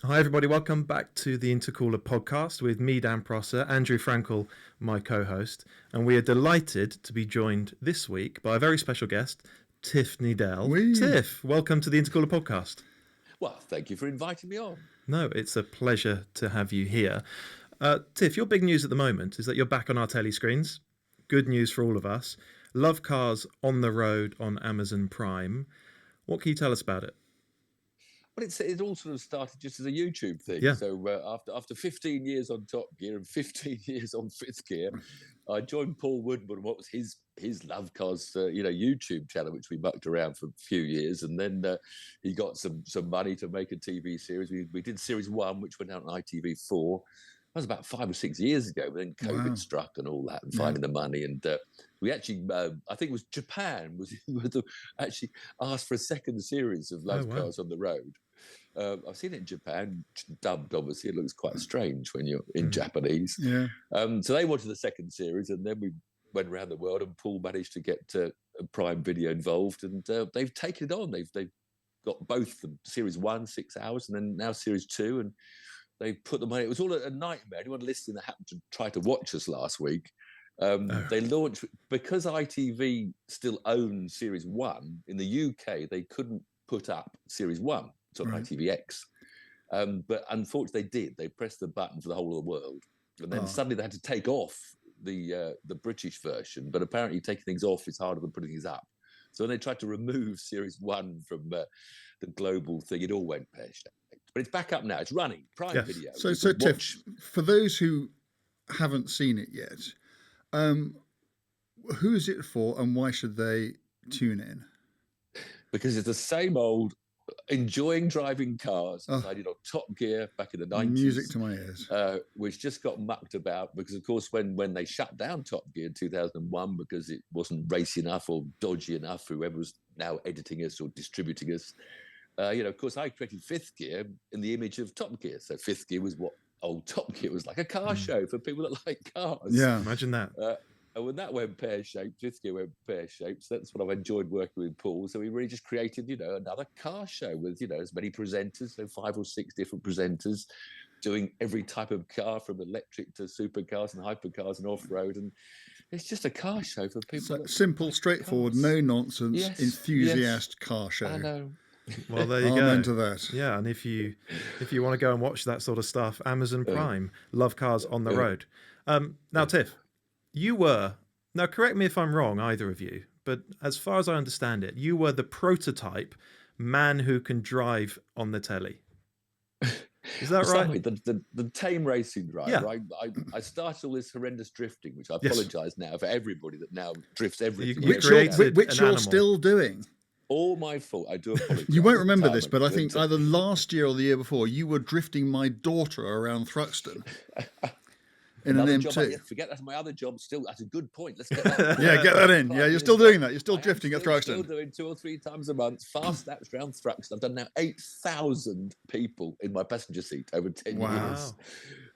Hi, everybody. Welcome back to the Intercooler podcast with me, Dan Prosser, Andrew Frankel, my co host. And we are delighted to be joined this week by a very special guest, Tiff Needell. Tiff, welcome to the Intercooler podcast. Well, thank you for inviting me on. No, it's a pleasure to have you here. Tiff, your big news at the moment is that you're back on our telly screens. Good news for all of us. Love Cars on the Road on Amazon Prime. What can you tell us about it? Well, it all sort of started just as a YouTube thing. Yeah. So after 15 years on Top Gear and 15 years on Fifth Gear, I joined Paul Woodman on what was his Love Cars YouTube channel, which we mucked around for a few years, and then he got some money to make a TV series. We did series 1, which went out on ITV4. That was about 5 or 6 years ago, but then COVID struck and all that, and finding the money. And we actually, I think it was Japan, was actually asked for a second series of Love Cars on the Road. I've seen it in Japan, dubbed, obviously. It looks quite strange when you're in Japanese. Yeah. So they wanted the second series, and then we went around the world, and Paul managed to get Prime Video involved, and they've taken it on. They've got both the series 1, 6 hours, and then now series 2, and they put the money. It was all a nightmare. Anyone listening that happened to try to watch us last week, they launched, because ITV still owns series 1 in the UK. They couldn't put up series 1. It's on ITVX, but unfortunately they did. They pressed the button for the whole of the world, and then suddenly they had to take off the British version. But apparently taking things off is harder than putting things up. So when they tried to remove series 1 from the global thing, it all went pear-shaped. But it's back up now. It's running. Prime Video. So Tiff, for those who haven't seen it yet, who is it for, and why should they tune in? Because it's the same old enjoying driving cars as I did on Top Gear back in the 90s. Music to my ears. Which just got mucked about because, of course, when they shut down Top Gear in 2001 because it wasn't racy enough or dodgy enough, whoever was now editing us or distributing us, of course, I created Fifth Gear in the image of Top Gear. So Fifth Gear was what old Top Gear was, like a car show for people that like cars. Yeah, imagine that. And when that went pear-shaped, Fifth Gear went pear-shaped. So that's what I've enjoyed working with Paul. So we really just created, another car show with, as many presenters, so 5 or 6 different presenters doing every type of car, from electric to supercars and hypercars and off-road. And it's just a car show for people. So simple, like straightforward, cars. no nonsense, enthusiast car show. I know. Well, there you go. I'm into that. Yeah, and if you want to go and watch that sort of stuff, Amazon Prime, Love Cars on the Road. Now, Tiff, you were, now correct me if I'm wrong, either of you, but as far as I understand it, you were the prototype man who can drive on the telly. Is that right? The tame racing driver. Yeah. I started all this horrendous drifting, which I apologise now for everybody that now drifts everything. Which you're still doing. All my fault. I do apologise. You won't remember this, but I think either last year or the year before, you were drifting my daughter around Thruxton. In an M2. Forget that's my other job still. That's a good point. Let's get that. Get that in. Yeah, you're still doing that. You're still drifting at Thruxton. Still doing 2 or 3 times a month. Fast laps around Thruxton. I've done now 8,000 people in my passenger seat over 10 years.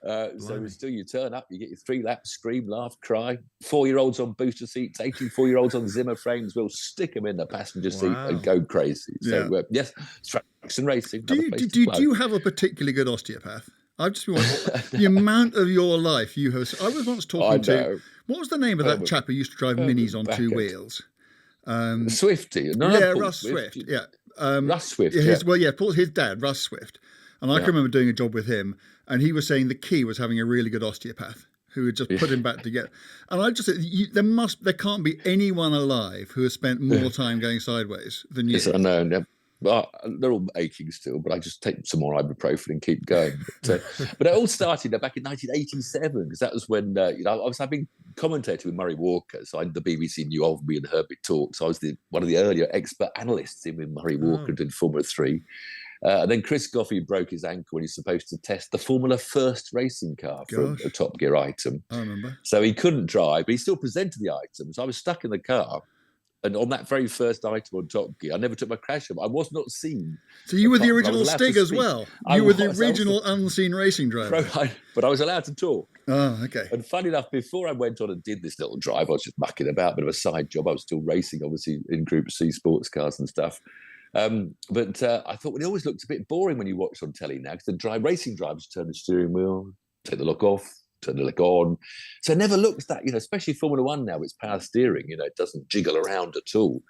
So still you turn up, you get your 3 laps, scream, laugh, cry. 4-year-olds on booster seats, 84-year-olds on Zimmer frames. We'll stick them in the passenger seat and go crazy. So yes, Thruxton racing. Do you have a particularly good osteopath? I've just been wondering, the amount of your life you have. I was once talking to, what was the name of that chap who used to drive minis on 2 wheels? Swifty. Russ Swift. Yeah. Russ Swift. His dad, Russ Swift. And I can remember doing a job with him, and he was saying the key was having a really good osteopath who would just put him back together. And I just said, there can't be anyone alive who has spent more time going sideways than you. Yes, I know. Yeah. Well, they're all aching still, but I just take some more ibuprofen and keep going. But it all started back in 1987, because that was when I've been commentating with Murray Walker, so the BBC knew of me and Herbert Talk. So I was one of the earlier expert analysts in with Murray Walker doing Formula 3. And then Chris Goffey broke his ankle when he's supposed to test the Formula First racing car for a Top Gear item. I remember. So he couldn't drive, but he still presented the item. So I was stuck in the car. And on that very first item on Top Gear, I never took my crash up. I was not seen. So you were the original Stig as well? You were the original unseen racing driver? But I was allowed to talk. Oh, okay. And funny enough, before I went on and did this little drive, I was just mucking about, a bit of a side job. I was still racing, obviously, in Group C sports cars and stuff. But I thought, well, it always looks a bit boring when you watch on telly now, because the racing drivers turn the steering wheel, take the lock off, turn the lock on. So it never looks that, especially Formula One now, it's power steering, it doesn't jiggle around at all.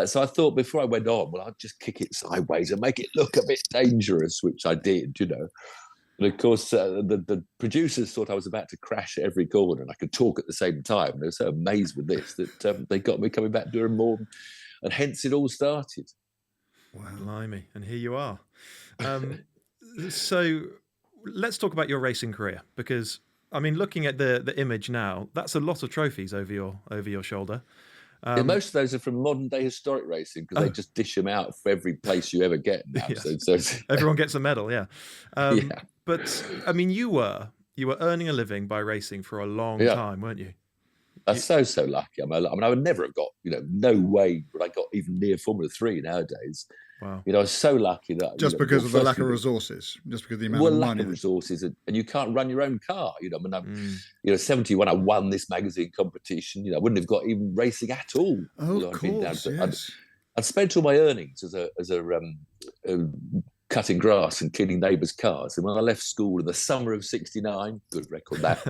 So I thought before I went on, well, I'd just kick it sideways and make it look a bit dangerous, which I did, And of course, the producers thought I was about to crash at every corner and I could talk at the same time. They were so amazed with this that they got me coming back doing more. And hence it all started. Wow, blimey. And here you are. So let's talk about your racing career, because, I mean, looking at the image now, that's a lot of trophies over your shoulder. Most of those are from modern day historic racing, because they just dish them out for every place you ever get now. Yes. So everyone gets a medal, yeah. But I mean, you were earning a living by racing for a long time, weren't you? I'm so lucky. I mean, I would never have got, no way would I got even near Formula 3 nowadays. Wow. I was so lucky that just because of the lack of resources, just because of the amount of money. Lack of resources, and you can't run your own car. I mean, 70 when I won this magazine competition, I wouldn't have got even racing at all. Oh, of course, yes. I'd spent all my earnings as a cutting grass and cleaning neighbours' cars. And when I left school in the summer of '69, good record that,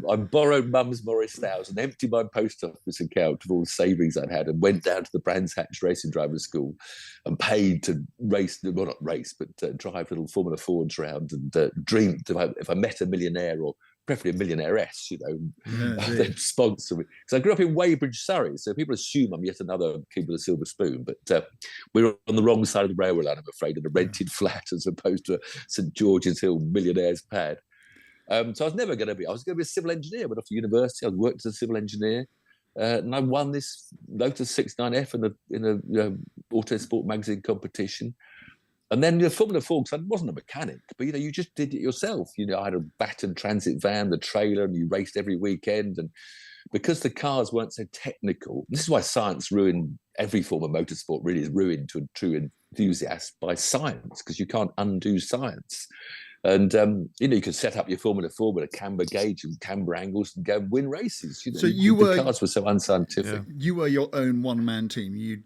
I borrowed Mum's Morris 1000, emptied my post office account of all the savings I'd had, and went down to the Brands Hatch Racing Drivers School and paid to race, well, not race, but drive little Formula Fords around, and dreamed if I met a millionaire, or preferably a millionairess, they'd sponsor me. Because I grew up in Weybridge, Surrey, so people assume I'm yet another kid with a silver spoon. But we were on the wrong side of the railway line, I'm afraid, in a rented flat as opposed to a St George's Hill millionaire's pad. So I was going to be a civil engineer. Went off to university, I worked as a civil engineer, and I won this Lotus 69F in the Autosport magazine competition. And then the Formula 4, because I wasn't a mechanic, but, you just did it yourself. I had a Baton transit van, the trailer, and you raced every weekend. And because the cars weren't so technical, this is why science ruined every form of motorsport, really is ruined to a true enthusiast by science, because you can't undo science. And, you could set up your Formula 4 with a camber gauge and camber angles and go win races. So the cars were so unscientific. Yeah. You were your own one-man team. You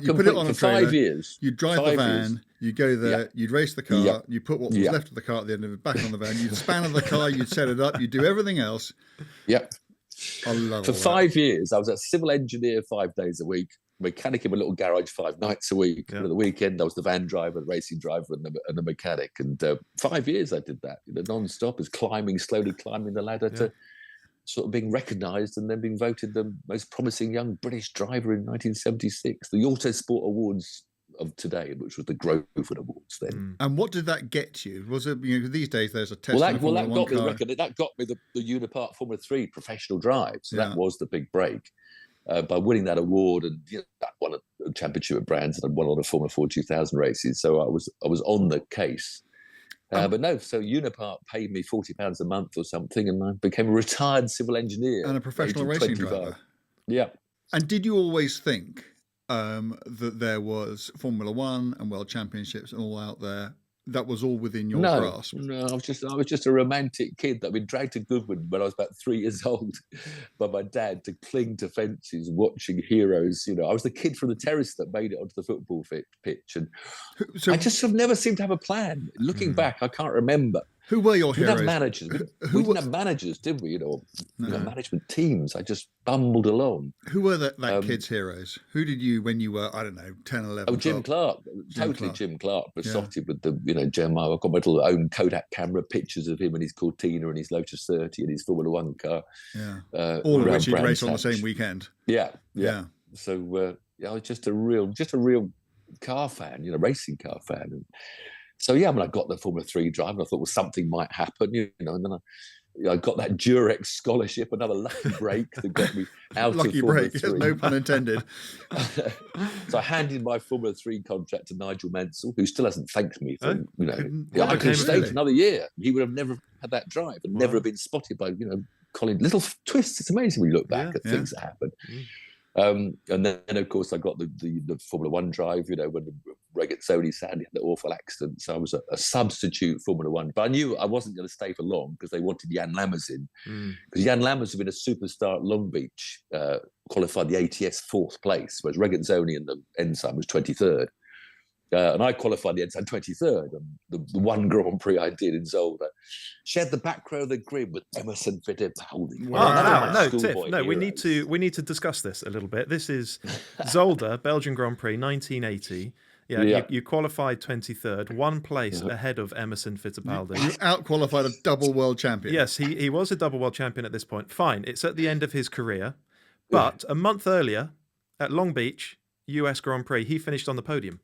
put it on for a trailer, 5 years. You'd drive the van, you'd go there, you'd race the car, you put what was left of the car at the end of it back on the van, you'd span the car, you'd set it up, you'd do everything else. Yep. I love For all 5 years, I was a civil engineer 5 days a week, mechanic in my little garage 5 nights a week. And at the weekend, I was the van driver, the racing driver, and the mechanic. And 5 years I did that, non-stop, as slowly climbing the ladder to sort of being recognised and then being voted the most promising young British driver in 1976, the Autosport Awards of today, which was the Grosvenor Awards then. And what did that get you? Was it, these days there's a test? That got me the record. That got me the Unipart Formula 3 professional drive. So that was the big break. By winning that award, and I won a championship at Brands, and I won on the Formula 4 2000 races. So I was on the case. But no, so Unipart paid me £40 a month or something, and I became a retired civil engineer and a professional racing driver. Yeah. And did you always think that there was Formula One and World Championships and all out there? That was all within your grasp? No, I was just a romantic kid that had been dragged to Goodwood when I was about 3 years old by my dad to cling to fences, watching heroes. I was the kid from the terrace that made it onto the football pitch, and so I just sort of never seemed to have a plan. Looking back, I can't remember. Who were your heroes? We didn't have managers. We didn't have managers, did we? Management teams. I just bumbled along. Who were that kid's heroes? Who did you, when you were, 10, 11? Oh, Jim Clark. Jim Clark. Besotted with the, Gemma. I've got my little own Kodak camera, pictures of him and his Cortina and his Lotus 30 and his Formula One car. Yeah. All of which he'd race on the same weekend. Yeah. So I was just a real car fan, racing car fan. And so, when I got the Formula 3 drive, and I thought, well, something might happen, and then I got that Durex scholarship, another lucky break that got me out lucky of Formula break, 3. No pun intended. So I handed my Formula 3 contract to Nigel Mansell, who still hasn't thanked me for, I could have stayed for another year. He would have never had that drive and never have been spotted by, Colin. Little twists. It's amazing when you look back at things that happen. And then, of course, I got the Formula One drive, when Regazzoni sadly had that awful accident, so I was a substitute Formula One. But I knew I wasn't going to stay for long because they wanted Jan Lammers in. Because Jan Lammers had been a superstar at Long Beach, qualified the ATS 4th place, whereas Regazzoni in the Ensign was 23rd. And I qualified the Ensign 23rd. And the one Grand Prix I did in Zolder shared the back row of the grid with Emerson Fittipaldi. Wow. No, Tiff, no, we need to discuss this a little bit. This is Zolder, Belgian Grand Prix, 1980. Yeah. You qualified 23rd, one place ahead of Emerson Fittipaldi. You out-qualified a double world champion. Yes, he was a double world champion at this point. Fine, it's at the end of his career. But a month earlier, at Long Beach, US Grand Prix, he finished on the podium.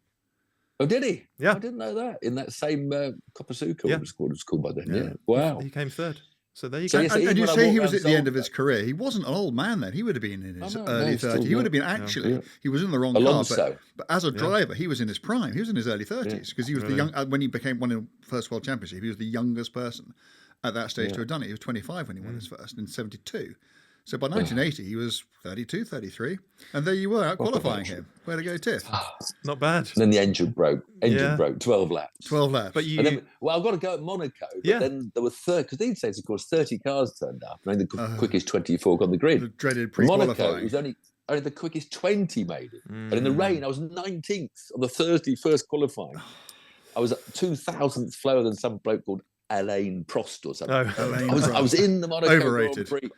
Oh, did he? Yeah. I didn't know that. In that same Copazuca, it was called by then. Yeah. Wow. He came third. So there you go. And you say he was at the end of his career. He wasn't an old man then. He would have been in his early 30s. He would have been he was in the wrong car. But as a driver, he was in his prime. He was in his early 30s because he was the young. When he became one in the first world championship, he was the youngest person at that stage to have done it. He was 25 when he won his first in 72. So by 1980, he was 32, 33. And there you were, out qualifying him. Way to go, Tiff. Not bad. And then the engine broke. 12 laps. 12 laps. But And then, I've got to go at Monaco. But then there were 30, because these days, of course, 30 cars turned up. And only the quickest 24 got on the grid. The dreaded pre-qualifying. Monaco was only the quickest 20 made it. And in the rain, I was 19th on the Thursday first qualifying. I was 2,000th slower than some bloke called Alain Prost or something. I was in the Monaco Overrated. Grand Prix.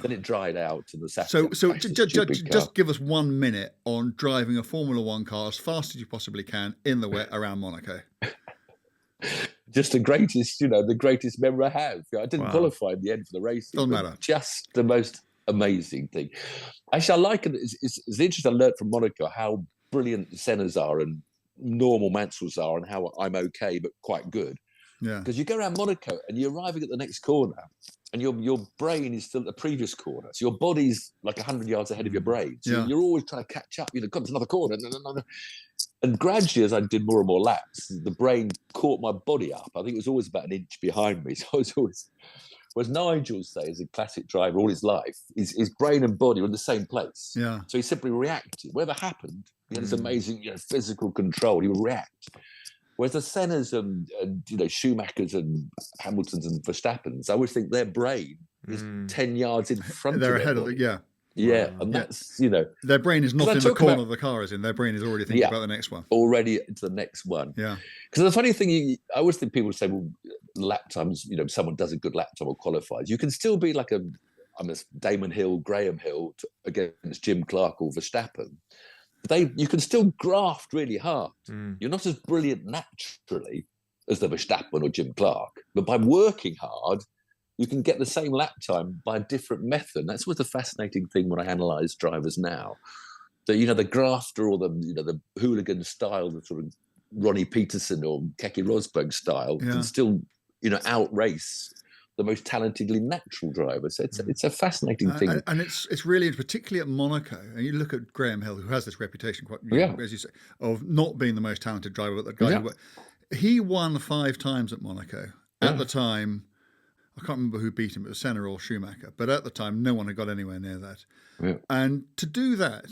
Then it dried out in the Saturday. So just give us 1 minute on driving a Formula One car as fast as you possibly can in the wet around Monaco. Just the greatest memory I have. I didn't qualify in the end for the race. Doesn't matter. Just the most amazing thing. Actually, I like it. It's interesting. I learned from Monaco how brilliant Sennas are and normal Mansells are, and how I'm okay but quite good. Yeah. Because you go around Monaco and you're arriving at the next corner, and your brain is still at the previous corner. So your body's like 100 yards ahead of your brain. So you're always trying to catch up. God, there's another corner. And gradually, as I did more and more laps, the brain caught my body up. I think it was always about an inch behind me. So I was always... Whereas Nigel, say, is a classic driver all his life, his brain and body were in the same place. Yeah. So he simply reacted. Whatever happened, he had this amazing physical control. He would react. Whereas the Sennas and Schumachers and Hamiltons and Verstappens, I always think their brain is 10 yards in front They're of ahead of it, Yeah, and that's, Their brain is not in the corner of the car, as in their brain is already thinking about the next one. Already into the next one. Yeah. Because the funny thing, I always think people say, well, lap times, someone does a good lap time or qualifies. You can still be like a Damon Hill, Graham Hill against Jim Clark or Verstappen. You can still graft really hard. You're not as brilliant naturally as the Verstappen or Jim Clark, but by working hard, you can get the same lap time by a different method. That's what's the fascinating thing when I analyse drivers now. That the grafter or the hooligan style, the sort of Ronnie Peterson or Keke Rosberg style, can still outrace the most talentedly natural driver. So it's a fascinating thing. And it's really, particularly at Monaco, and you look at Graham Hill, who has this reputation, as you say, of not being the most talented driver, but the guy he won 5 times at Monaco. At the time, I can't remember who beat him, it was Senna or Schumacher, but at the time, no one had got anywhere near that. Yeah. And to do that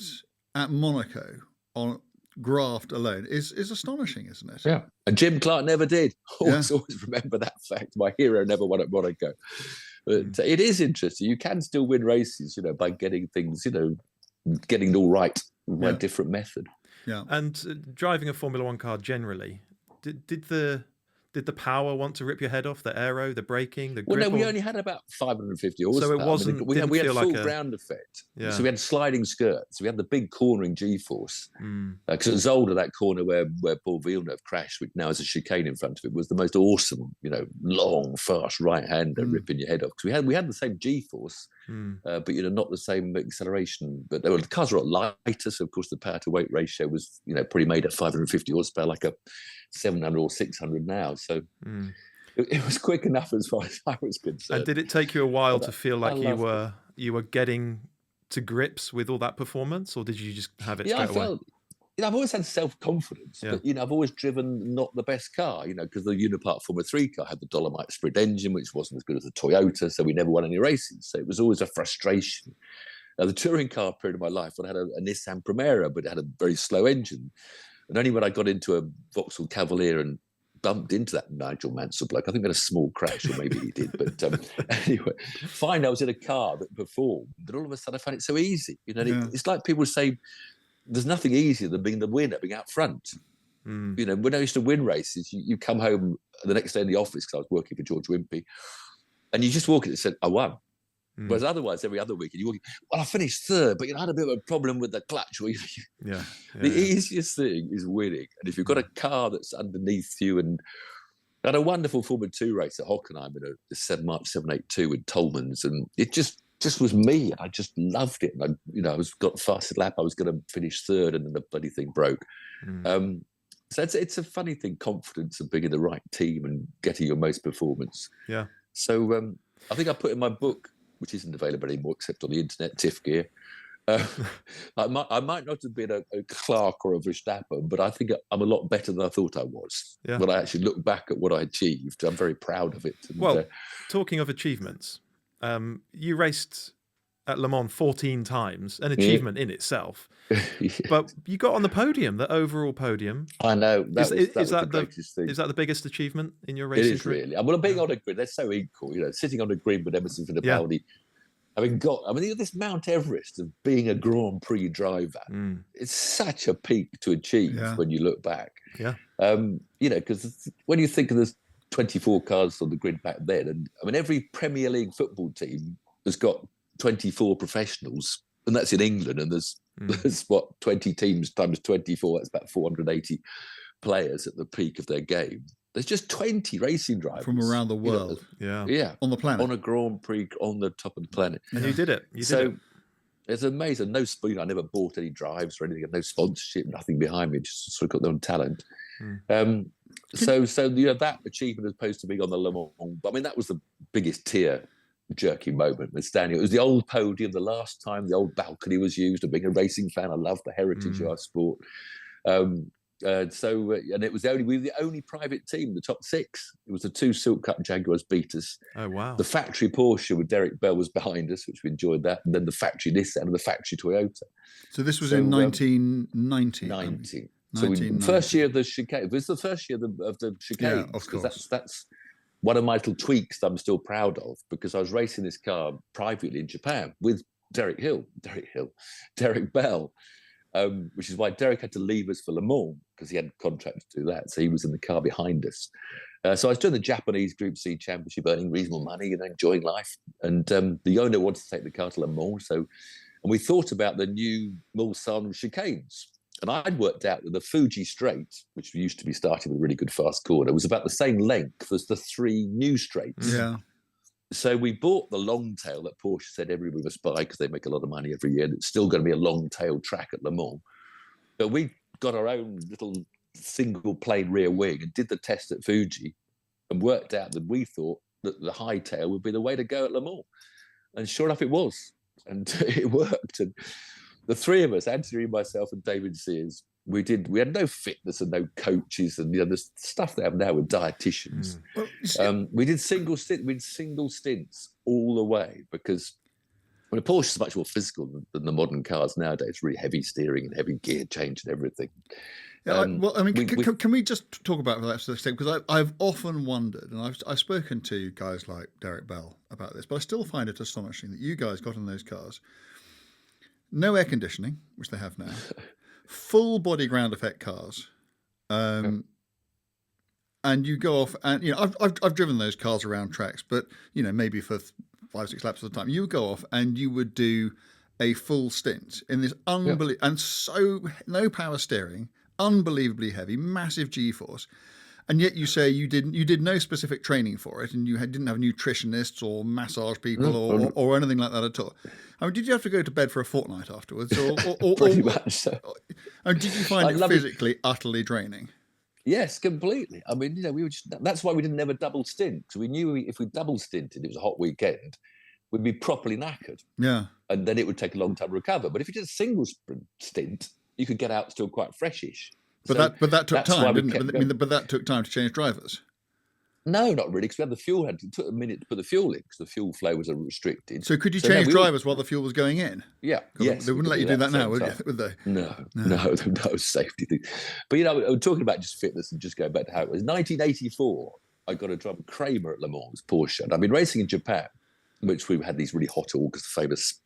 at Monaco on graft alone is astonishing, isn't it? Yeah. And Jim Clark never did. Always remember that fact. My hero never won at Monaco. But it is interesting. You can still win races, by getting things, getting it all right by a different method. Yeah. And driving a Formula One car generally, did the power want to rip your head off? The aero, the braking, the grip? Well, no, we only had about 550 horsepower. So it wasn't. We had full like ground effect. Yeah. So we had sliding skirts. We had the big cornering G-force. Because at Zolder, that corner where Paul Villeneuve crashed, which now has a chicane in front of it, was the most awesome, long, fast right-hander ripping your head off. Because we had the same G-force, but not the same acceleration. But the cars were a lot lighter, so of course the power-to-weight ratio was, pretty made at 550 horsepower, like a 700 or 600 now. So it was quick enough as far as I was concerned. And did it take you a while to feel like you were getting to grips with all that performance, or did you just have it straight away? I've always had self-confidence, but I've always driven not the best car, because the Unipart Formula 3 car had the Dolomite Sprint engine, which wasn't as good as the Toyota, so we never won any races. So it was always a frustration. Now, the touring car period of my life, I had a Nissan Primera, but it had a very slow engine. And only when I got into a Vauxhall Cavalier and bumped into that Nigel Mansell bloke, I think we had a small crash, or maybe he did. But anyway, finally I was in a car that performed, and all of a sudden I found it so easy. You know, it's like people say, there's nothing easier than being the winner, being out front. You know, when I used to win races, you come home the next day in the office, because I was working for George Wimpey, and you just walk in and said, I won. Whereas otherwise, every other weekend, you walk in, well, I finished third, but I had a bit of a problem with the clutch. The easiest thing is winning. And if you've got a car that's underneath you, and I had a wonderful Formula 2 race at Hockenheim in a March 782 with Tolmans, and it just was me, and I just loved it. And I was got fastest lap, I was going to finish third, and then the bloody thing broke. So it's a funny thing, confidence of being in the right team and getting your most performance. Yeah. So I think I put in my book, which isn't available anymore except on the internet, Tiff Gear. I might not have been a Clark or a Verstappen, but I think I'm a lot better than I thought I was. Yeah. When I actually look back at what I achieved, I'm very proud of it. And, well, talking of achievements, you raced at Le Mans 14 times, an achievement in itself. But you got on the podium, the overall podium. I know. Is that the biggest achievement in your racing career? It is really. Well, being on a grid, they're so equal. You know, sitting on a grid with Emerson Fittipaldi, this Mount Everest of being a Grand Prix driver. It's such a peak to achieve when you look back. Yeah. You know, because when you think of the 24 cars on the grid back then, and every Premier League football team has got 24 professionals, and that's in England, and there's 20 teams times 24, that's about 480 players at the peak of their game. There's just 20 racing drivers from around the world, on the planet, on a Grand Prix on the top of the planet. And you did it. It's amazing. No, I never bought any drives or anything. No sponsorship, nothing behind me. Just sort of got their own talent. So that achievement, as opposed to being on the Le Mans, I mean, that was the biggest tear-jerking moment with Stanley. It was the old podium, the last time the old balcony was used. And being a racing fan, I love the heritage of our sport. And it was we were the only private team in the top six. It was the two Silk Cut Jaguars beat us. Oh, wow. The factory Porsche with Derek Bell was behind us, which we enjoyed that. And then the factory Nissan and the factory Toyota. So this was in 1990? 19. So first year of the chicane. It was the first year of the chicane. Yeah, of course. That's one of my little tweaks that I'm still proud of, because I was racing this car privately in Japan with Derek Bell. Which is why Derek had to leave us for Le Mans, because he had a contract to do that. So he was in the car behind us. So I was doing the Japanese Group C Championship, earning reasonable money and enjoying life. And the owner wanted to take the car to Le Mans. And we thought about the new Mulsanne chicanes. And I'd worked out that the Fuji Straight, which used to be starting with a really good fast corner, was about the same length as the three new straights. Yeah. So we bought the long tail that Porsche said everybody must buy, because they make a lot of money every year, and it's still going to be a long tail track at Le Mans. But we got our own little single plane rear wing and did the test at Fuji, and worked out that we thought that the high tail would be the way to go at Le Mans. And sure enough, it was. And it worked. And the three of us, Anthony, myself, and David Sears, we had no fitness and no coaches, and the stuff they have now with dietitians. We did single stints all the way, because a Porsche is much more physical than the modern cars nowadays. Really heavy steering and heavy gear change and everything. Yeah, can we just talk about that for a second? Because I've often wondered, and I've spoken to guys like Derek Bell about this, but I still find it astonishing that you guys got in those cars. No air conditioning, which they have now. Full body ground effect cars, and you go off, and I've driven those cars around tracks, but maybe for 5-6 laps at a time. You would go off and you would do a full stint in this unbelievable, and so no power steering, unbelievably heavy, massive G-force. And yet you say you did no specific training for it, and you didn't have nutritionists or massage people or anything like that at all. I mean, did you have to go to bed for a fortnight afterwards? Or pretty much so. Did you find it physically utterly draining? Yes, completely. I mean, that's why we didn't have a double stint, because we knew if we double stinted, it was a hot weekend, we'd be properly knackered. Yeah. And then it would take a long time to recover. But if you did a single stint, you could get out still quite freshish. But that took time, didn't it? But that took time to change drivers. No, not really, because we had the fuel. It took a minute to put the fuel in because the fuel flow was restricted. So could you change drivers while the fuel was going in? Yeah, yes. They wouldn't let you do that now, would they? No, safety thing. But, you know, I'm talking about just fitness and just going back to how it was. 1984, I got to drive a Kramer at Le Mans, Porsche. And I've been racing in Japan, which we had these really hot August, famous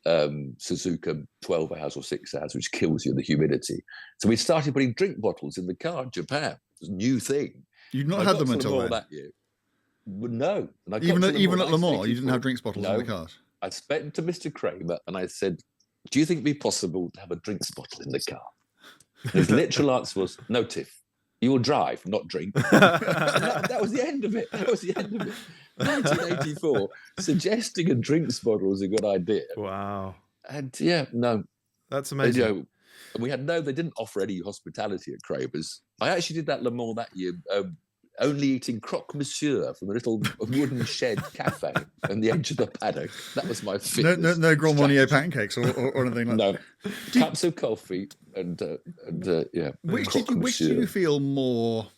Suzuka 12 hours or 6 hours, which kills you in the humidity. So we started putting drink bottles in the car in Japan. It was a new thing. You've not had them until then? That year. No. And even at Le Mans, you didn't have drinks bottles in the cars? I spoke to Mr. Kramer and I said, do you think it'd be possible to have a drinks bottle in the car? And his literal answer was, no, Tiff, you will drive, not drink. that was the end of it. 1984, suggesting a drinks bottle was a good idea. Wow. And yeah, no. That's amazing. You know, we had they didn't offer any hospitality at Kramer's. I actually did that Le Mans that year, only eating croque monsieur from a little wooden shed cafe on the edge of the paddock. That was my fitness. No Grand Marnier pancakes or anything like that. No, cups of coffee and yeah. Which do you feel more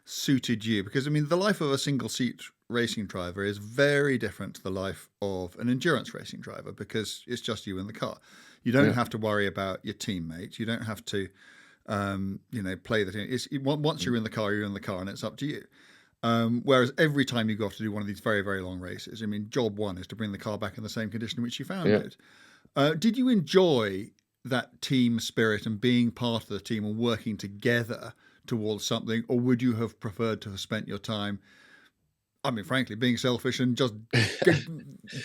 suited you? Because I mean, the life of a single seat racing driver is very different to the life of an endurance racing driver because it's just you in the car. You don't have to worry about your teammates. You don't have to, play the team. Once you're in the car, you're in the car, and it's up to you. Whereas every time you go off to do one of these very, very long races, I mean, job one is to bring the car back in the same condition in which you found it. Did you enjoy that team spirit and being part of the team and working together towards something, or would you have preferred to have spent your time, I mean, frankly, being selfish and just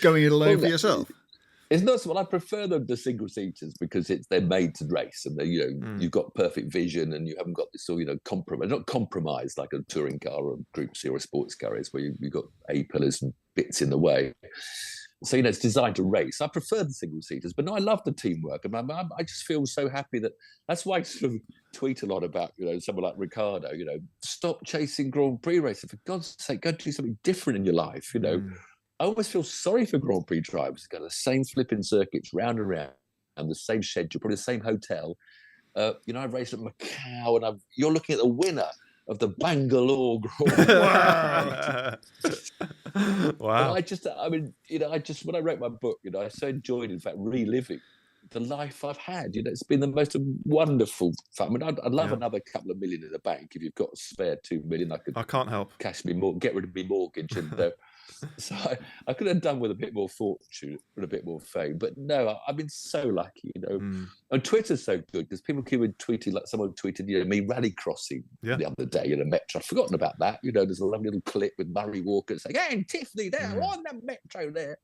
going it alone for yourself? It's not so. Well, I prefer the single seaters because they're made to race, and they, you've got perfect vision, and you haven't got this sort of compromise, not compromised like a touring car or a Group C or a sports car is, where you've got A-pillars and bits in the way. So it's designed to race. I prefer the single seaters, but no, I love the teamwork, and I just feel so happy that's why I sort of tweet a lot about someone like Ricciardo. Stop chasing Grand Prix racing, for God's sake, go do something different in your life. I always feel sorry for Grand Prix drivers who go the same flipping circuits round and round and the same schedule, probably the same hotel. I've raced at Macau, and you're looking at the winner of the Bangalore Grand Prix. Wow. When I wrote my book, I so enjoyed, in fact, reliving the life I've had. It's been the most wonderful fun. I mean, I'd love another couple of million in the bank. If you've got a spare 2 million, I can't help. Get rid of my mortgage and. So I could have done with a bit more fortune and a bit more fame, but no, I've been so lucky, And Twitter's so good because people keep tweeting, like someone tweeted, me rallycrossing the other day in a metro. I've forgotten about that. There's a lovely little clip with Murray Walker saying, "Hey, Tiff Needell on the metro there,"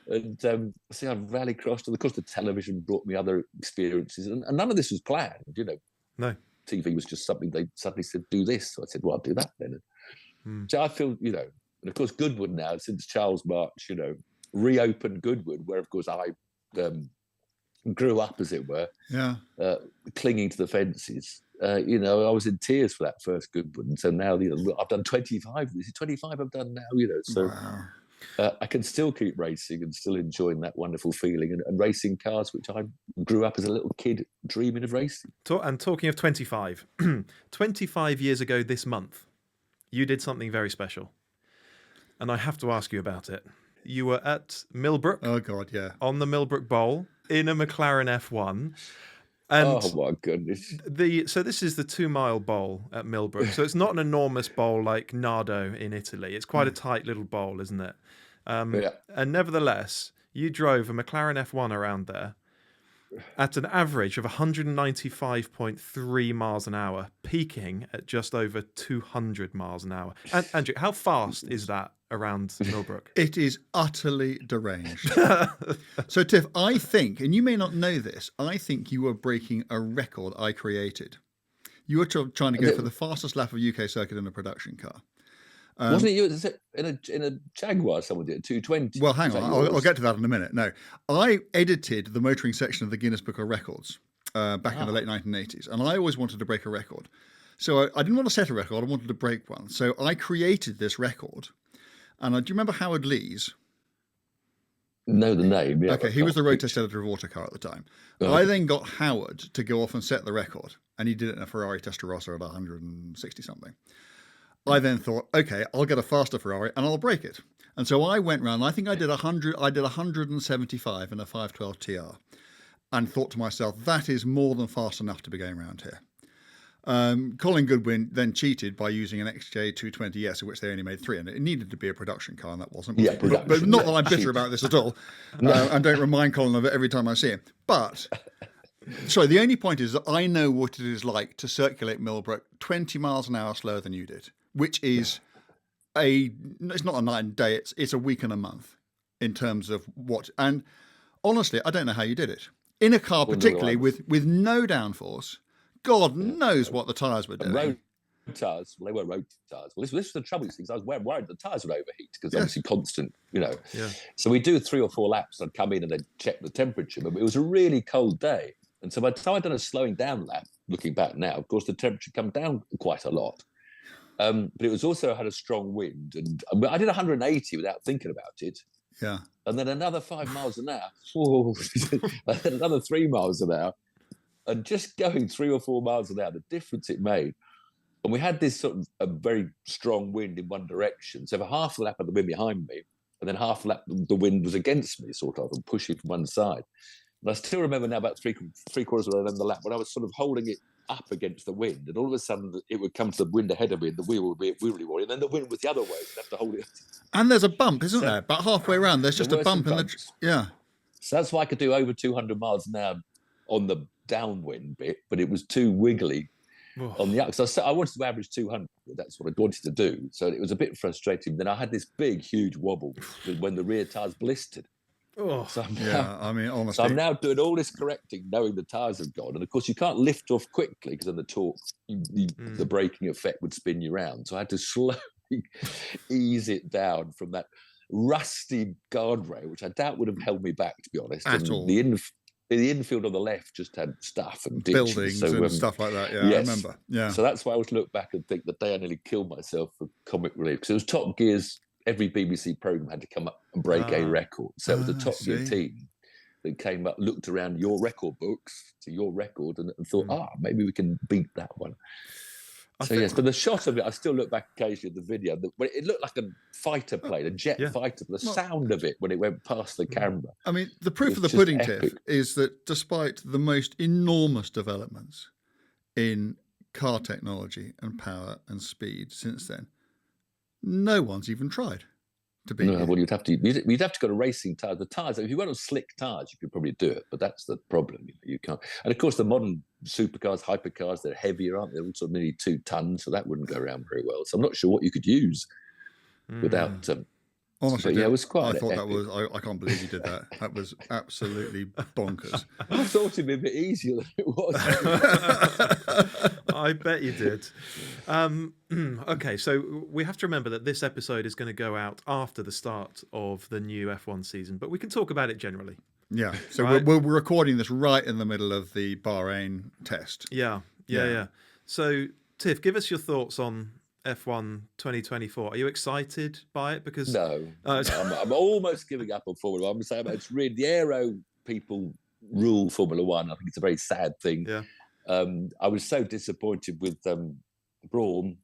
and I've rallycrossed, and of course the television brought me other experiences, and none of this was planned. No, TV was just something they suddenly said, "Do this," so I said, "Well, I'll do that then." So I feel, and of course, Goodwood now, since Charles March, reopened Goodwood, where, of course, I grew up, as it were, clinging to the fences. I was in tears for that first Goodwood. And so now, I've done 25. This is 25 I've done now, So wow. I can still keep racing and still enjoying that wonderful feeling and racing cars, which I grew up as a little kid dreaming of racing. And talking of 25, 25 years ago this month, you did something very special. And I have to ask you about it. You were at Millbrook. Oh, God, yeah. On the Millbrook Bowl in a McLaren F1. And oh, my goodness. So this is the 2 Mile Bowl at Millbrook. So it's not an enormous bowl like Nardo in Italy. It's quite a tight little bowl, isn't it? And nevertheless, you drove a McLaren F1 around there at an average of 195.3 miles an hour, peaking at just over 200 miles an hour. And Andrew, how fast is that around Millbrook? It is utterly deranged. So, Tiff, I think, and you may not know this, I think you were breaking a record I created. You were trying to go for the fastest lap of UK circuit in a production car. Wasn't it you in a Jaguar someone did, 220? Well, hang on, I'll get to that in a minute. No, I edited the motoring section of the Guinness Book of Records back in the late 1980s, and I always wanted to break a record. So I didn't want to set a record, I wanted to break one. So I created this record. And do you remember Howard Lees? Know the name, yeah. Okay, he was the road test editor of Autocar at the time. I then got Howard to go off and set the record, and he did it in a Ferrari Testarossa at 160 something. I then thought, okay, I'll get a faster Ferrari and I'll break it. And so I went round. I think I did 100. I did 175 in a 512 TR, and thought to myself, that is more than fast enough to be going around here. Colin Goodwin then cheated by using an XJ220S, of which they only made 3, and it needed to be a production car, and that wasn't. Yeah, but not that I'm bitter about this at all, and don't remind Colin of it every time I see him. But sorry, the only point is that I know what it is like to circulate Millbrook 20 miles an hour slower than you did, which is it's not a night and day, it's a week and a month in terms of what. And honestly, I don't know how you did it in a car, particularly with no downforce. God knows what the tyres were doing. Road tyres, well, they were road tyres. Well, this was the trouble. I was worried the tyres would overheat because obviously constant, Yeah. So we do 3 or 4 laps. I'd come in and they'd check the temperature, but it was a really cold day. And so by the time I'd done a slowing down lap, looking back now, of course, the temperature come down quite a lot. But it was also had a strong wind. And I did 180 without thinking about it. Yeah. And then another 5 miles an hour. And then another 3 miles an hour. And just going 3 or 4 miles an hour, the difference it made. And we had this sort of a very strong wind in one direction. So for half the lap of the wind behind me, and then half the lap the wind was against me, sort of, and pushing from one side. And I still remember now about three quarters of the lap when I was sort of holding it up against the wind, and all of a sudden it would come to the wind ahead of me, and the wheel would be really worried, and then the wind was the other way. So I'd have to hold it. And there's a bump, isn't there? About halfway around, there's just a bump in the. Yeah. So that's why I could do over 200 miles an hour on the downwind bit, but it was too wiggly on the up. So I wanted to average 200. That's what I wanted to do. So it was a bit frustrating. Then I had this big, huge wobble when the rear tyres blistered. So honestly. So I'm now doing all this correcting, knowing the tyres have gone. And of course, you can't lift off quickly because of the torque. The braking effect would spin you around. So I had to slowly ease it down from that rusty guardrail, which I doubt would have held me back, to be honest. At all. The infield on the left just had stuff and ditches. Buildings and stuff like that. Yeah, yes. I remember. Yeah. So that's why I always look back and think the day I nearly killed myself for comic relief, because it was Top Gear's. Every BBC programme had to come up and break a record. So it was the Top Gear team that came up, looked around your record books to your record and thought, maybe we can beat that one. But the shot of it, I still look back occasionally at the video. It looked like a fighter plane, a jet fighter. The sound of it when it went past the camera. I mean, the proof of the pudding, Tiff, is that despite the most enormous developments in car technology and power and speed since then, no one's even tried to beat it. Well, you'd have to go to racing tyres. The tyres, if you went on slick tyres, you could probably do it, but that's the problem. You can't. And of course, the modern supercars, hypercars, they're heavier, aren't they? They're also nearly 2 tons, so that wouldn't go around very well. So I'm not sure what you could use without. Honestly, it was quite. I thought that was. I can't believe you did that. That was absolutely bonkers. I thought it'd be a bit easier than it was. I bet you did. Okay, so we have to remember that this episode is going to go out after the start of the new F1 season, but we can talk about it generally. Yeah. So right? we're recording this right in the middle of the Bahrain test. Yeah. So, Tiff, give us your thoughts on F1 2024. Are you excited by it? Because no, I'm almost giving up on Formula 1. I'm saying it's really the aero people rule Formula 1. I think it's a very sad thing. Yeah. I was so disappointed with Brawn.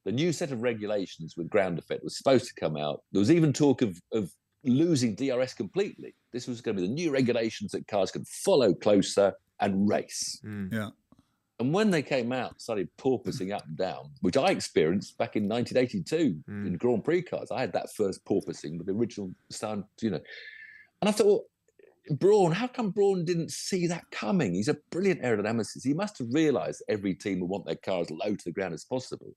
The new set of regulations with ground effect was supposed to come out. There was even talk of losing DRS completely. This was going to be the new regulations that cars could follow closer and race. Yeah. And when they came out, started porpoising up and down, which I experienced back in 1982 in Grand Prix cars. I had that first porpoising with the original sound, And I thought, well, Brawn, how come Brawn didn't see that coming? He's a brilliant aerodynamicist. He must have realised every team will want their car as low to the ground as possible.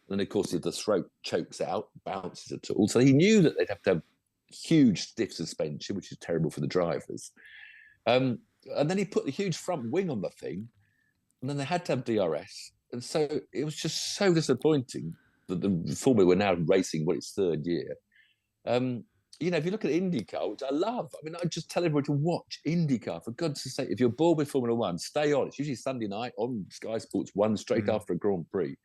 And then, of course, if the throat chokes out, bounces at all. So he knew that they'd have to have huge stiff suspension, which is terrible for the drivers. And then he put the huge front wing on the thing. And then they had to have DRS. And so it was just so disappointing that the Formula were now racing its 3rd year. If you look at IndyCar, which I love, I just tell everyone to watch IndyCar. For God's sake, if you're bored with Formula 1, stay on. It's usually Sunday night on Sky Sports 1 straight after a Grand Prix.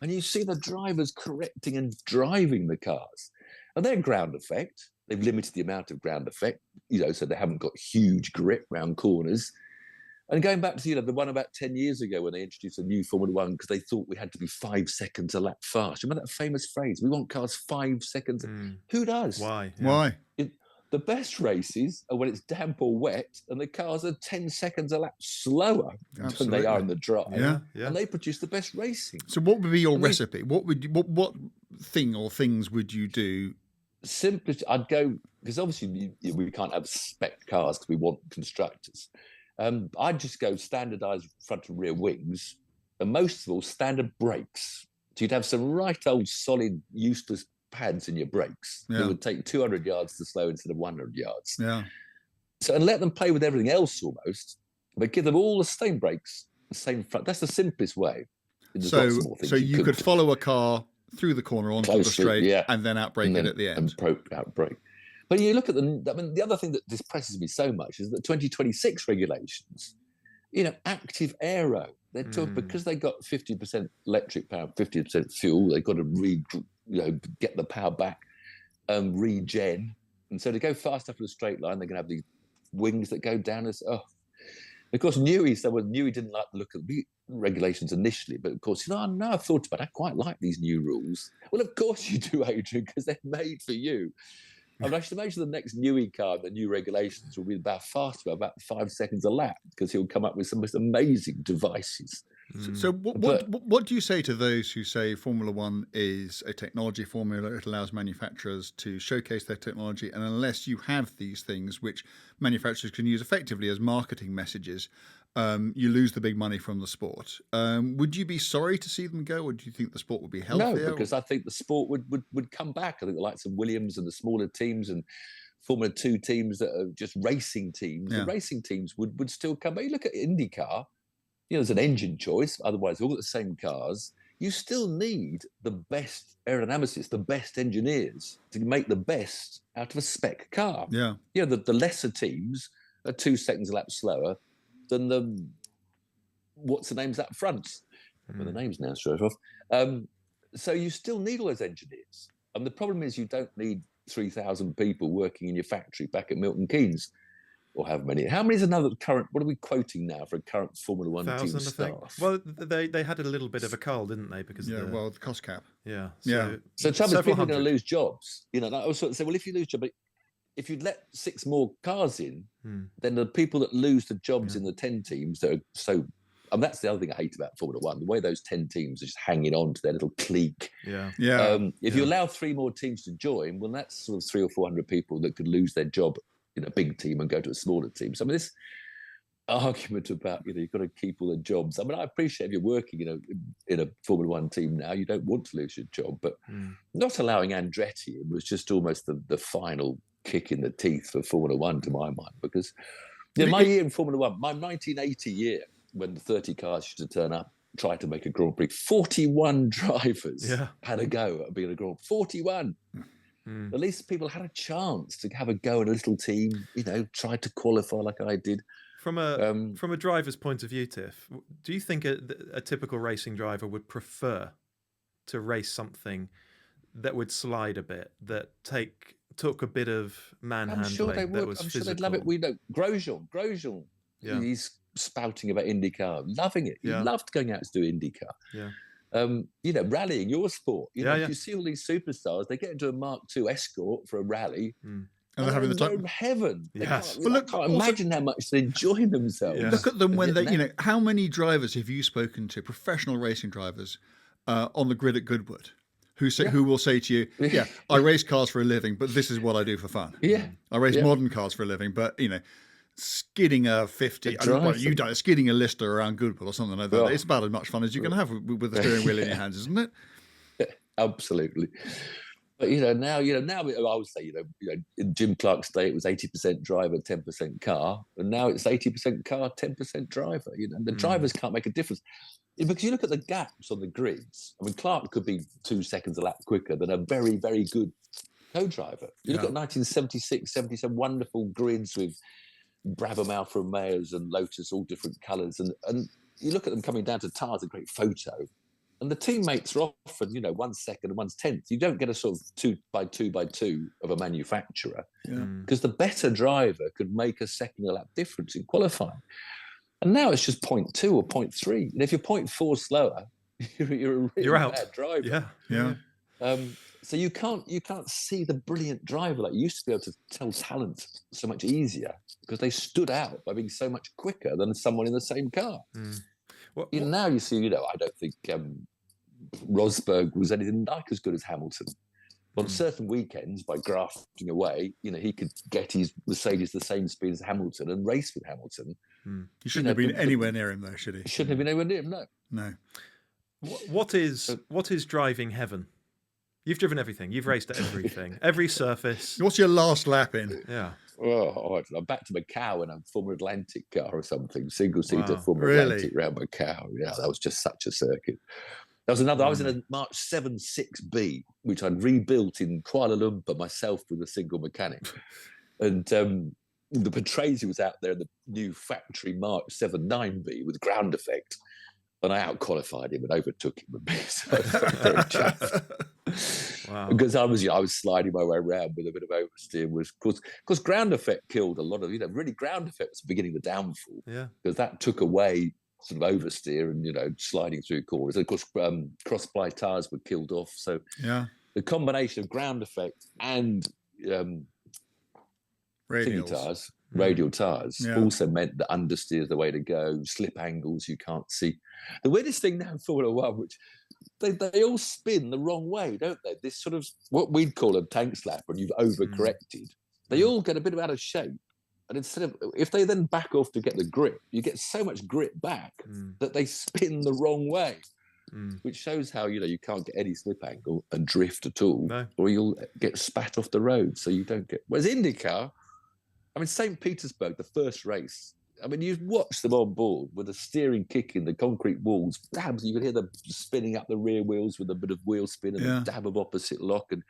And you see the drivers correcting and driving the cars. And their ground effect, they've limited the amount of ground effect, so they haven't got huge grip round corners. And going back to, the one about 10 years ago when they introduced a new Formula One because they thought we had to be 5 seconds a lap fast. Remember that famous phrase? We want cars 5 seconds. Who does? Why? Yeah. Why? The best races are when it's damp or wet and the cars are 10 seconds a lap slower than they are in the dry. Yeah. And they produce the best racing. So what would be your recipe? What thing or things would you do? Simply, I'd go, because obviously we can't have spec cars because we want constructors. I'd just go standardised front and rear wings, and most of all, standard brakes. So you'd have some right old solid, useless pads in your brakes that would take 200 yards to slow instead of 100 yards. Yeah. So, and let them play with everything else almost, but give them all the same brakes, the same front. That's the simplest way. So you could follow a car through the corner onto the straight and then outbrake it at the end. And outbrake. But you look at the other thing that depresses me so much is that 2026 regulations, active aero, they're talking because they got 50% electric power, 50% fuel, they've got to get the power back, regen. And so to go fast up in a straight line, they're going to have these wings that go down as, of course, Newey didn't like the look of the regulations initially, but of course, I've thought about it. I quite like these new rules. Well, of course you do, Adrian, because they're made for you. I should imagine the next Newey car, the new regulations will be about 5 seconds a lap, because he'll come up with some most amazing devices. So what do you say to those who say Formula One is a technology formula? It allows manufacturers to showcase their technology, and unless you have these things which manufacturers can use effectively as marketing messages, you lose the big money from the sport. Would you be sorry to see them go, or do you think the sport would be healthier? No, because I think the sport would come back. I think the likes of Williams and the smaller teams and Formula 2 teams that are just racing teams, the racing teams would still come back. You look at IndyCar, there's an engine choice, otherwise all got the same cars. You still need the best aerodynamicists, the best engineers to make the best out of a spec car. Yeah. The lesser teams are 2 seconds a lap slower than the what's the names up front. Well, the names now straight off. So you still need all those engineers. And the problem is you don't need 3,000 people working in your factory back at Milton Keynes, or how many. How many is another current? What are we quoting now for a current Formula One team staff? Well, they had a little bit of a cull, didn't they? Because the cost cap. Yeah. So trouble is, people are going to lose jobs. I was sort of say, well, if you lose jobs, if you let 6 more cars in, then the people that lose the jobs in the 10 teams that are so. And that's the other thing I hate about Formula One, the way those 10 teams are just hanging on to their little clique. If you allow 3 more teams to join, well, that's sort of 300 or 400 people that could lose their job in a big team and go to a smaller team. So this argument about, you've got to keep all the jobs. I appreciate if you're working, in a Formula One team now, you don't want to lose your job, but not allowing Andretti was just almost the final kick in the teeth for Formula One, to my mind, because my year in Formula One, my 1980 year, when the 30 cars used to turn up, try to make a Grand Prix, 41 drivers had a go at being a Grand Prix. 41. At least people had a chance to have a go at a little team, tried to qualify like I did. From a driver's point of view, Tiff, do you think a typical racing driver would prefer to race something that would slide a bit, that took a bit of manhandling? I'm sure they would. That was I'm physical? Sure they'd love it. We know Grosjean. He's spouting about IndyCar, loving it. He loved going out to do IndyCar. Rallying, your sport. You see all these superstars, they get into a Mark II Escort for a rally, and they're having the time. Heaven. Yes. I can't imagine how much they're enjoying themselves. Look at them when they, how many drivers have you spoken to, professional racing drivers, on the grid at Goodwood, who will say to you, I race cars for a living, but this is what I do for fun. I race modern cars for a living, but skidding a 50, skidding a Lister around Goodwood or something like that. It's about as much fun as you can have with the steering wheel in your hands, isn't it? Absolutely. But now I would say in Jim Clark's day it was 80% driver, 10% car, and now it's 80% car, 10% driver. The drivers can't make a difference because you look at the gaps on the grids. Clark could be 2 seconds a lap quicker than a very, very good co-driver. You look at 1976, 77, wonderful grids with Brabham Alfa Romeos and Lotus, all different colours, and you look at them coming down to tires, a great photo, and the teammates are often 1 second and 1's 10th. You don't get a sort of 2 by 2 by 2 of a manufacturer because the better driver could make a second a lap difference in qualifying. And now it's just 0.2 or 0.3. And if you're 0.4 slower, you're a really out. bad driver. Yeah. So you can't see the brilliant driver like you used to be able to tell talent so much easier because they stood out by being so much quicker than someone in the same car. Now you see, I don't think Rosberg was anything like as good as Hamilton. On certain weekends, by grafting away, he could get his Mercedes the same speed as Hamilton and race with Hamilton. He shouldn't have been anywhere near him, though, should he? Shouldn't have been anywhere near him, no. What is driving heaven? You've driven everything. You've raced at everything, every surface. What's your last lap in? Yeah. Oh, I'm back to Macau in a Formula Atlantic car or something, single-seater Formula Atlantic around Macau. Yeah, that was just such a circuit. That was another. I was in a March 76B, which I'd rebuilt in Kuala Lumpur myself with a single mechanic. And the Patrese was out there in the new factory March 79B with ground effect. And I out-qualified him and overtook him a bit. So I felt very chuffed. Wow. Because I was sliding my way around with a bit of oversteer. Because ground effect killed a lot of, really ground effect was the beginning of the downfall. Yeah. Because that took away sort of oversteer and sliding through corners. Of course, cross-ply tires were killed off. So the combination of ground effect and radial tires also meant that understeer is the way to go. Slip angles you can't see. The weirdest thing now in Formula One, which they all spin the wrong way, don't they? This sort of what we'd call a tank slap when you've overcorrected. They all get a bit out of shape. And instead of, if they then back off to get the grip, you get so much grip back that they spin the wrong way, which shows how, you can't get any slip angle and drift at all, or you'll get spat off the road. So you don't get, whereas IndyCar, St. Petersburg, the first race, you watch them on board with the steering kick in the concrete walls, dabs, you can hear them spinning up the rear wheels with a bit of wheel spin and a dab of opposite lock. And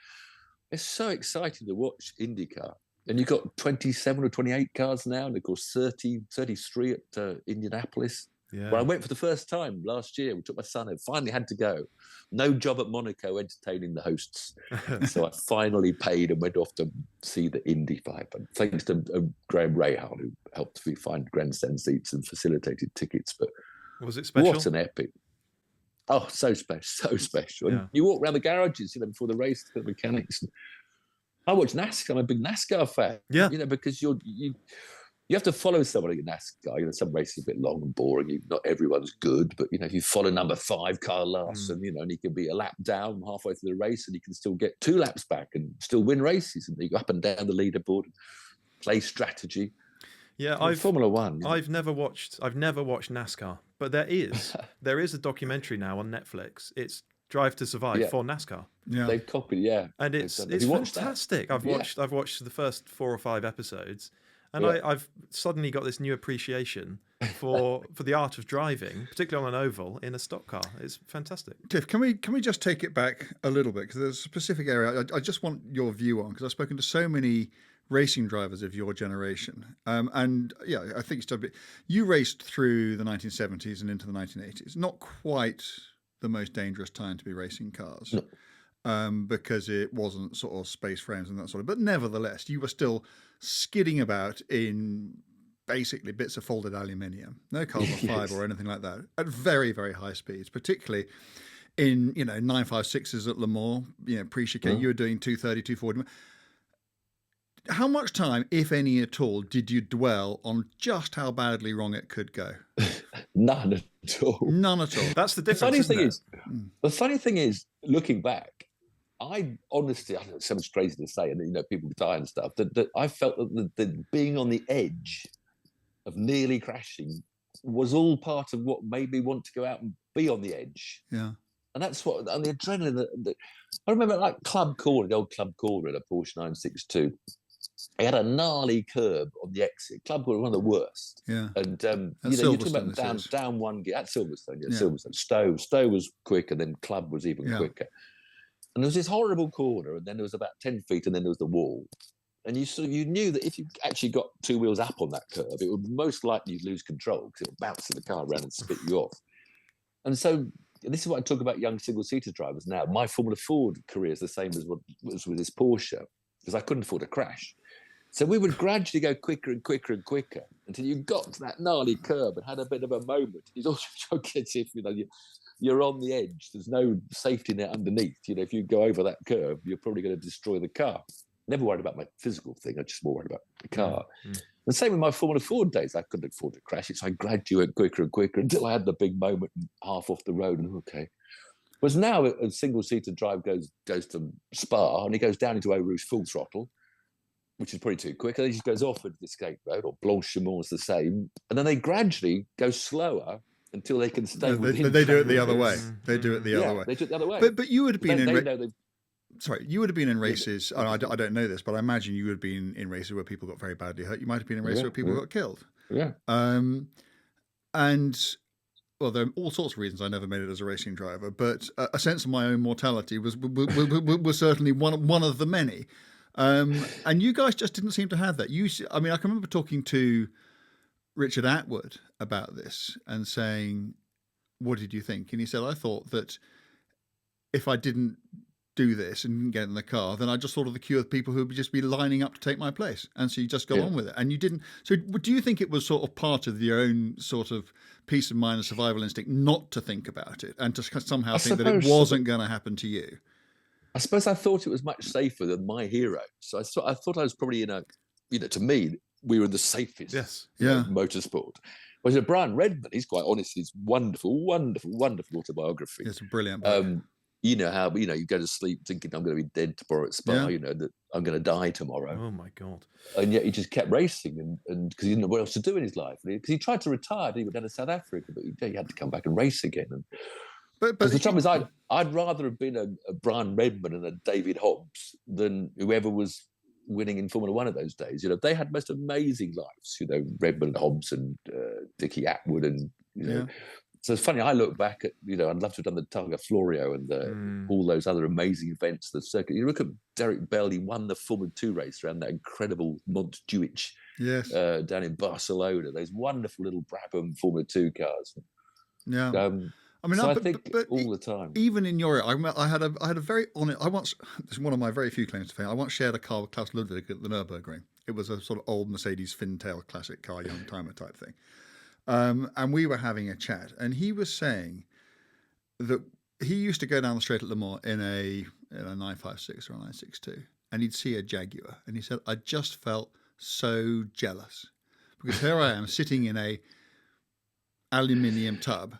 it's so exciting to watch IndyCar. And you've got 27 or 28 cars now, and of course 33 at Indianapolis. Yeah. Well, I went for the first time last year. We took my son and finally had to go. No job at Monaco entertaining the hosts. So I finally paid and went off to see the Indy 500. Thanks to Graham Rahal, who helped me find grandstand seats and facilitated tickets. But was it special? What an epic. Oh, so special. And you walk around the garages, before the race, the mechanics. I watch NASCAR. I'm a big NASCAR fan. Yeah. Because you have to follow somebody in NASCAR. Some races are a bit long and boring. Not everyone's good, but if you follow number 5, Kyle Larson, and he can be a lap down halfway through the race, and he can still get 2 laps back and still win races, and you go up and down the leaderboard, play strategy. Yeah, Formula One. I've never watched NASCAR, but there is a documentary now on Netflix. It's Drive to Survive for NASCAR. Yeah. They've copied, and it's fantastic. I've watched the first 4 or 5 episodes, and I've suddenly got this new appreciation for the art of driving, particularly on an oval in a stock car. It's fantastic. Tiff, can we just take it back a little bit, because there's a specific area I just want your view on, because I've spoken to so many racing drivers of your generation, and I think you raced through the 1970s and into the 1980s. Not quite the most dangerous time to be racing cars, because it wasn't sort of space frames and that sort of. But nevertheless, you were still skidding about in basically bits of folded aluminium, no carbon fibre or anything like that, at very, very high speeds, particularly in 956s at Le Mans, pre-chicane. You were doing 230, 240. How much time, if any at all, did you dwell on just how badly wrong it could go? None at all. None at all. That's the difference. The funny thing is, looking back, I honestly, I know it sounds crazy to say, and people die and stuff, that I felt that being on the edge of nearly crashing was all part of what made me want to go out and be on the edge. Yeah. And that's what, and the adrenaline. I remember Club Corner, the old Club Corner in a Porsche 962. He had a gnarly curb on the exit. Club Corner, one of the worst. Yeah. And you're talking about down one gear at Silverstone. Silverstone. Stowe was quick, and then Club was even quicker. And there was this horrible corner, and then there was about 10 feet, and then there was the wall. And you knew that if you actually got 2 wheels up on that curb, it would most likely lose control, because it would bounce the car around and spit you off. And so this is what I talk about young single-seater drivers now. My Formula Ford career is the same as what was with this Porsche, because I couldn't afford a crash. So we would gradually go quicker and quicker and quicker until you got to that gnarly curb and had a bit of a moment. He's also joking as if, you're on the edge. There's no safety net underneath. If you go over that curve, you're probably going to destroy the car. Never worried about my physical thing. I'm just more worried about the car. Mm-hmm. And same with my Formula Ford days. I couldn't afford to crash it. So I gradually went quicker and quicker until I had the big moment half off the road. And okay. Whereas now a single-seater drive goes to Spa and he goes down into Eau Rouge full throttle, which is probably too quick. And then he just goes off at the escape road, or Blanchimont is the same. And then they gradually go slower until they can stay within. They do it the other way. They do it the other way. They do it the other way. But you would have been you would have been in races. I don't know this, but I imagine you would have been in races where people got very badly hurt. You might have been in races where people got killed. Yeah. And well, there are all sorts of reasons I never made it as a racing driver, but a sense of my own mortality was certainly one of the many. And you guys just didn't seem to have that. I can remember talking to Richard Atwood about this and saying, "What did you think?" And he said, "I thought that if I didn't do this and didn't get in the car, then I just thought of the queue of people who would just be lining up to take my place." And so you just got on with it. And you didn't. So do you think it was sort of part of your own sort of peace of mind and survival instinct not to think about it and to somehow think that it wasn't going to happen to you? I suppose I thought it was much safer than my hero. So I thought I was probably in a, to me, we were the safest motorsport. Whereas Brian Redman, he's quite honest, he's wonderful, wonderful, wonderful autobiography. It's a brilliant book. You know how, you go to sleep thinking I'm going to be dead tomorrow at Spa, that I'm going to die tomorrow. Oh, my God. And yet he just kept racing and because he didn't know what else to do in his life. Because he tried to retire, he went down to South Africa, but he had to come back and race again. And But the trouble is, I'd rather have been a Brian Redman and a David Hobbs than whoever was winning in Formula One at those days. They had most amazing lives. Redman and Hobbs and Dickie Atwood and So it's funny. I look back at I'd love to have done the Targa Florio and all those other amazing events. The circuit. You look at Derek Bell. He won the Formula 2 race around that incredible Montjuic down in Barcelona. Those wonderful little Brabham Formula 2 cars. Yeah. I think all the time. Even in your, I had a very honest. This is one of my very few claims to fame. I once shared a car with Klaus Ludwig at the Nürburgring. It was a sort of old Mercedes Fintail classic car, young timer type thing. And we were having a chat, and he was saying that he used to go down the straight at Le Mans in a 956 or a 962, and he'd see a Jaguar, and he said, "I just felt so jealous because here I am sitting in a aluminium tub."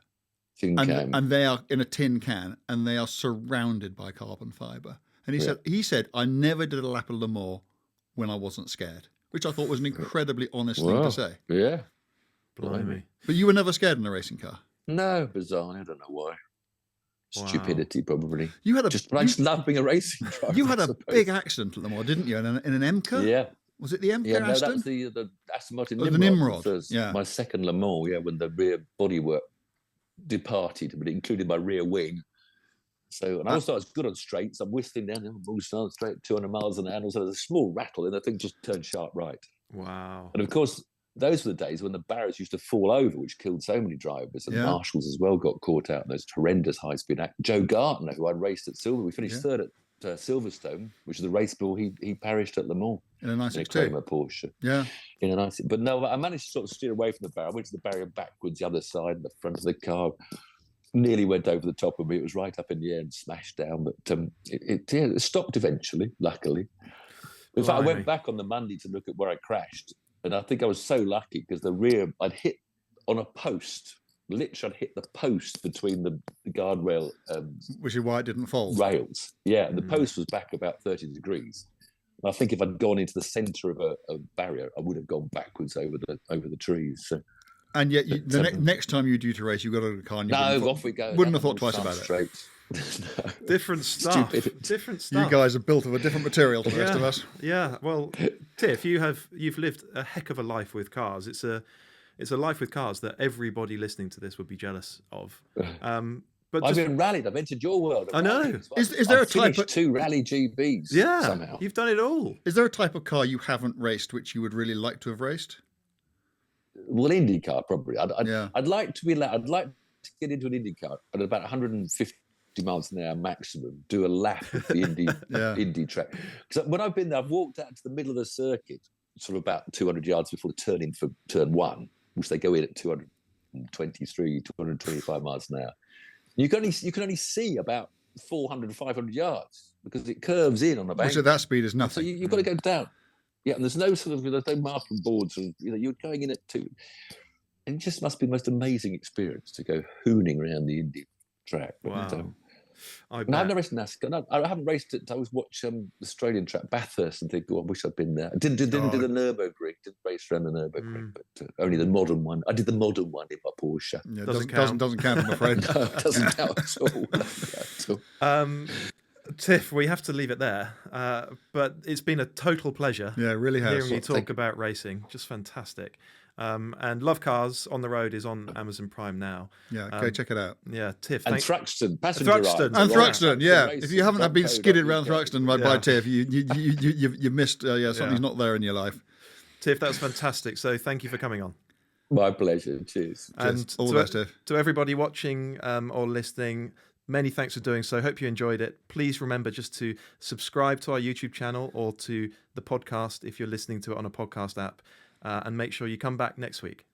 And they are in a tin can, and they are surrounded by carbon fibre. And he said, "I never did a lap of Le Mans when I wasn't scared," which I thought was an incredibly honest thing to say. Yeah, blimey. But you were never scared in a racing car? No, bizarre. I don't know why. Stupidity, probably. You had I just love being a racing driver. You had a big accident at Le Mans, didn't you? In an MK? Yeah. Was it the MK? Yeah, no, that was the Aston Martin Nimrod. The Nimrod. My second Le Mans. Yeah, when the rear bodywork departed, but it included my rear wing. So, and I also was good on straights. I'm whistling down the straight 200 miles an hour. And also there's a small rattle, and the thing just turned sharp right. Wow. And of course, those were the days when the barriers used to fall over, which killed so many drivers. And marshals as well got caught out in those horrendous high-speed accidents. Joe Gardner, who I'd raced at Silver, we finished third at Silverstone, which was the race ball. He perished at Le Mans in a 962. In a Porsche. Yeah. In a nice, but no, I managed to sort of steer away from the barrier. I went to the barrier backwards, the other side, the front of the car. Nearly went over the top of me. It was right up in the air and smashed down, but it stopped eventually, luckily. In fact, I went back on the Monday to look at where I crashed, and I think I was so lucky because the rear, I'd hit on a post. Literally, I'd hit the post between the guardrail, which is why it didn't fall. Rails, yeah. And the post was back about 30 degrees. And I think if I'd gone into the centre of a barrier, I would have gone backwards over the trees. So, and yet, next time you're due to race, you got a car. And off we go. Wouldn't have thought twice about it. No. Different stuff. Different stuff. You guys are built of a different material to the rest of us. Yeah. Well, Tiff, you've lived a heck of a life with cars. It's a life with cars that everybody listening to this would be jealous of. But I've been rallied. I've entered your world. I know. Is there a type of 2 Rally GBs? Yeah, somehow you've done it all. Is there a type of car you haven't raced which you would really like to have raced? Well, IndyCar probably. I'd like to be allowed. I'd like to get into an IndyCar at about 150 miles an hour maximum. Do a lap of the Indy Indy track. Because when I've been there, I've walked out to the middle of the circuit. sort of about 200 yards before the turn in for turn 1, which they go in at 223, 225 miles an hour. You can only see about 400, 500 yards because it curves in on a bank. Which at that speed is nothing. So you've got to go down. Yeah, and there's no marking boards. You're going in at 2. And it just must be the most amazing experience to go hooning around the Indy track. Wow. I've never raced NASCAR. No, I haven't raced it. I always watch Australian track, Bathurst, and think, I wish I'd been there. I didn't do the Nürburgring. Didn't race around the Nürburgring, but only the modern one. I did the modern one in my Porsche. Yeah, doesn't count, I'm afraid. No, it doesn't count at all. Tiff, we have to leave it there. But it's been a total pleasure. Yeah, it really has. Hearing you talk about racing, just fantastic. And Love Cars on the Road is on Amazon Prime now. Yeah, go check it out. Yeah, Tiff. And Thruxton, passenger Thruxton. rides. And Thruxton, yeah. Racing, If you haven't been skidded around Thruxton by Tiff, you missed something's not there in your life. Tiff, that was fantastic. So thank you for coming on. My pleasure. Cheers. And all the best, Tiff. To everybody watching or listening, many thanks for doing so. Hope you enjoyed it. Please remember just to subscribe to our YouTube channel or to the podcast if you're listening to it on a podcast app. And make sure you come back next week.